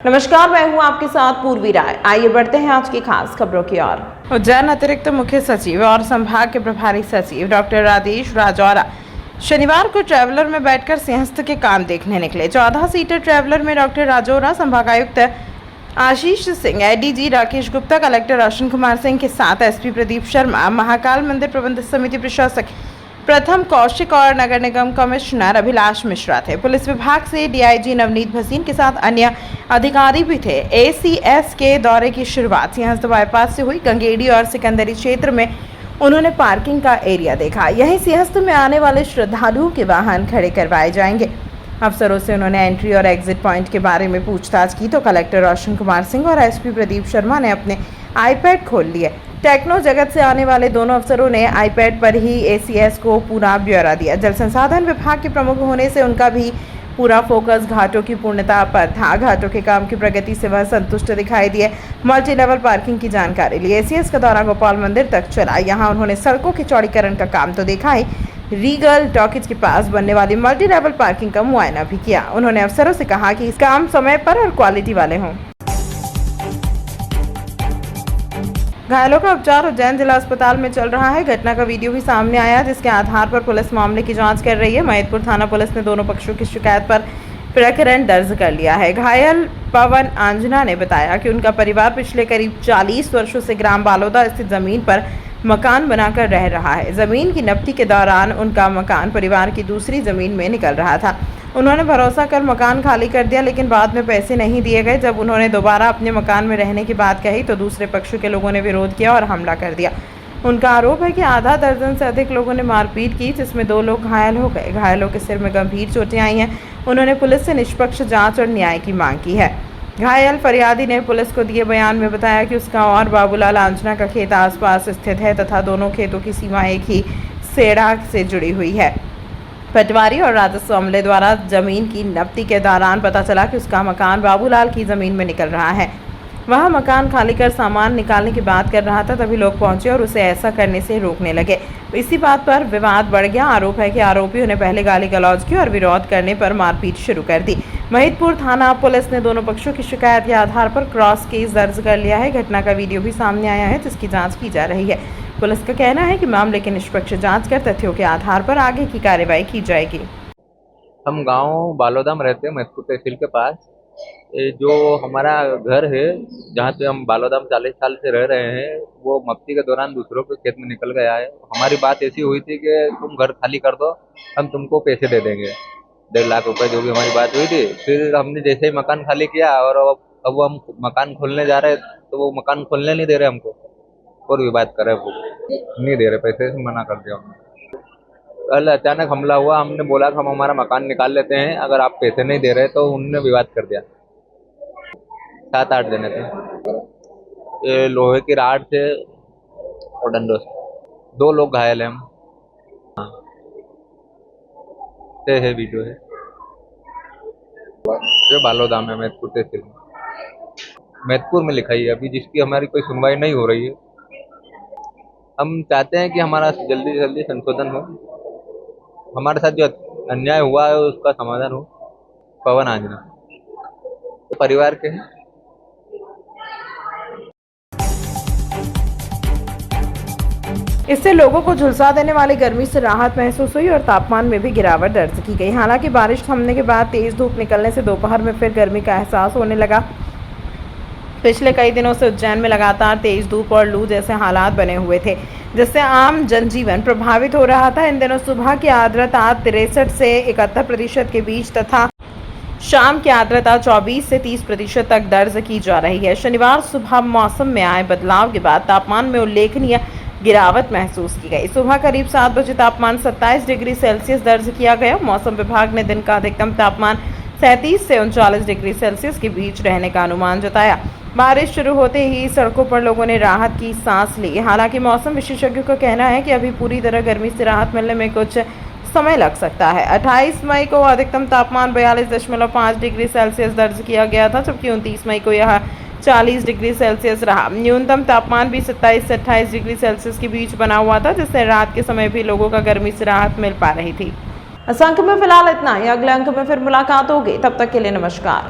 नमस्कार, मैं हूं आपके साथ पूर्वी राय। आइए बढ़ते हैं आज की खास खबरों की ओर। उज्जैन अतिरिक्त मुख्य सचिव और संभाग के प्रभारी सचिव डॉक्टर राजेश राजौरा शनिवार को ट्रैवलर में बैठकर सिंहस्थ के काम देखने निकले। 14 सीटर ट्रैवलर में डॉक्टर राजौरा, संभागायुक्त आशीष सिंह, एडीजी राकेश गुप्ता, कलेक्टर रोशन कुमार सिंह के साथ एसपी प्रदीप शर्मा, महाकाल मंदिर प्रबंध समिति प्रशासक प्रथम कौशिक और नगर निगम कमिश्नर अभिलाष मिश्रा थे। पुलिस विभाग से डीआईजी नवनीत भसीन के साथ अन्य अधिकारी भी थे। एसीएस के दौरे की शुरुआत सिंहस्थ बाईपास से हुई। गंगेड़ी और सिकंदरी क्षेत्र में उन्होंने पार्किंग का एरिया देखा। यहीं सिंहस्थ में आने वाले श्रद्धालुओं के वाहन खड़े करवाए जाएंगे। अफसरों से उन्होंने एंट्री और एग्जिट पॉइंट के बारे में पूछताछ की तो कलेक्टर रोशन कुमार सिंह और एसपी प्रदीप शर्मा ने अपने आईपैड खोल लिए। टेक्नो जगत से आने वाले दोनों अफसरों ने आईपैड पर ही एसीएस को पूरा ब्यौरा दिया। जल संसाधन विभाग के प्रमुख होने से उनका भी पूरा फोकस घाटों की पूर्णता पर था। घाटों के काम की प्रगति से वह संतुष्ट दिखाई दिए। मल्टी लेवल पार्किंग की जानकारी ली। एसीएस का दौरा गोपाल मंदिर तक चला। यहाँ उन्होंने सड़कों के चौड़ीकरण का काम तो देखा ही, रीगल टॉकीज के पास बनने वाली मल्टी लेवल पार्किंग का मुआयना भी किया। उन्होंने अफसरों से कहा कि इस काम समय पर और क्वालिटी वाले हों। घायलों का उपचार उज्जैन जिला अस्पताल में चल रहा है। घटना का वीडियो भी सामने आया, जिसके आधार पर पुलिस मामले की जांच कर रही है। महिदपुर थाना पुलिस ने दोनों पक्षों की शिकायत पर प्रकरण दर्ज कर लिया है। घायल पवन आंजना ने बताया कि उनका परिवार पिछले करीब 40 वर्षों से ग्राम बालोदा स्थित जमीन पर मकान बनाकर रह रहा है। जमीन की नब्ती के दौरान उनका मकान परिवार की दूसरी जमीन में निकल रहा था। उन्होंने भरोसा कर मकान खाली कर दिया, लेकिन बाद में पैसे नहीं दिए गए। जब उन्होंने दोबारा अपने मकान में रहने की बात कही तो दूसरे पक्ष के लोगों ने विरोध किया और हमला कर दिया। उनका आरोप है कि आधा दर्जन से अधिक लोगों ने मारपीट की, जिसमें 2 लोग घायल हो गए। घायलों के सिर में गंभीर चोटें आई हैं। उन्होंने पुलिस से निष्पक्ष जाँच और न्याय की मांग की है। घायल फरियादी ने पुलिस को दिए बयान में बताया कि उसका और बाबूलाल आंजना का खेत आसपास स्थित है तथा दोनों खेतों की सीमा एक ही सेड़ा से जुड़ी हुई है। पटवारी और राजस्व अमले द्वारा जमीन की नब्ती के दौरान पता चला कि उसका मकान बाबूलाल की जमीन में निकल रहा है। वह मकान खाली कर सामान निकालने की बात कर रहा था, तभी लोग पहुंचे और उसे ऐसा करने से रोकने लगे। इसी बात पर विवाद बढ़ गया। आरोप है कि आरोपियों ने पहले गाली गलौज की और विरोध करने पर मारपीट शुरू कर दी। महिदपुर थाना पुलिस ने दोनों पक्षों की शिकायत के आधार पर क्रॉस केस दर्ज कर लिया है। घटना का वीडियो भी सामने आया है, जिसकी जाँच की जा रही है। पुलिस का कहना है कि मामले की निष्पक्ष जांच कर तथ्यों के आधार पर आगे की कार्रवाई की जाएगी। हम गांव बालोदा में रहते हैं, महिदपुर तहसील के पास। ये जो हमारा घर है, जहाँ पे हम बालोदा में 40 साल से रह रहे हैं, वो मफ्ती के दौरान दूसरों के खेत में निकल गया है। हमारी बात ऐसी हुई थी कि तुम घर खाली कर दो, हम तुमको पैसे दे देंगे, 1.5 लाख रुपए, जो भी हमारी बात हुई थी। फिर हमने जैसे ही मकान खाली किया और अब हम मकान खोलने जा रहे, तो वो मकान खोलने नहीं दे रहे हमको और भी बात करे, वो नहीं दे रहे, पैसे से मना कर दिया हमने। कल अचानक हमला हुआ। हमने बोला कि हम हमारा मकान निकाल लेते हैं, अगर आप पैसे नहीं दे रहे, तो उन्होंने विवाद कर दिया। 7-8 जने थे। ये लोहे की राड से और डंडों से 2 लोग घायल हैं। हाँ, है वीडियो है, जो बालोदा में महिदपुर तहसील में, महिदपुर में लिखाई है अभी, जिसकी हमारी कोई सुनवाई नहीं हो रही है। हम चाहते हैं कि हमारा जल्दी से जल्दी संशोधन हो, हमारे साथ जो अन्याय हुआ है उसका समाधान हो। पवन आंजना तो परिवार के हैं। इससे लोगों को झुलसा देने वाली गर्मी से राहत महसूस हुई और तापमान में भी गिरावट दर्ज की गई। हालांकि बारिश थमने के बाद तेज धूप निकलने से दोपहर में फिर गर्मी का एहसास होने लगा। पिछले कई दिनों से उज्जैन में लगातार तेज धूप और लू जैसे हालात बने हुए थे, जिससे आम जनजीवन प्रभावित हो रहा था। इन दिनों सुबह की आर्द्रता 63 से 71% के बीच तथा शाम की आर्द्रता 24 से 30% तक दर्ज की जा रही है। शनिवार सुबह मौसम में आए बदलाव के बाद तापमान में उल्लेखनीय गिरावट महसूस की गई। सुबह करीब 7 बजे तापमान 27 डिग्री सेल्सियस दर्ज किया गया। मौसम विभाग ने दिन का अधिकतम तापमान 37 से 39 डिग्री सेल्सियस के बीच रहने का अनुमान जताया। बारिश शुरू होते ही सड़कों पर लोगों ने राहत की सांस ली। हालांकि मौसम विशेषज्ञों का कहना है कि अभी पूरी तरह गर्मी से राहत मिलने में कुछ समय लग सकता है। 28 मई को अधिकतम तापमान 42.5 डिग्री सेल्सियस दर्ज किया गया था, जबकि 29 मई को यह 40 डिग्री सेल्सियस रहा। न्यूनतम तापमान भी 27 से 28 डिग्री सेल्सियस के बीच बना हुआ था, जिससे रात के समय भी लोगों का गर्मी से राहत मिल पा रही थी। इस अंक में फिलहाल इतना ही। अगले अंक में फिर मुलाकात होगी, तब तक के लिए नमस्कार।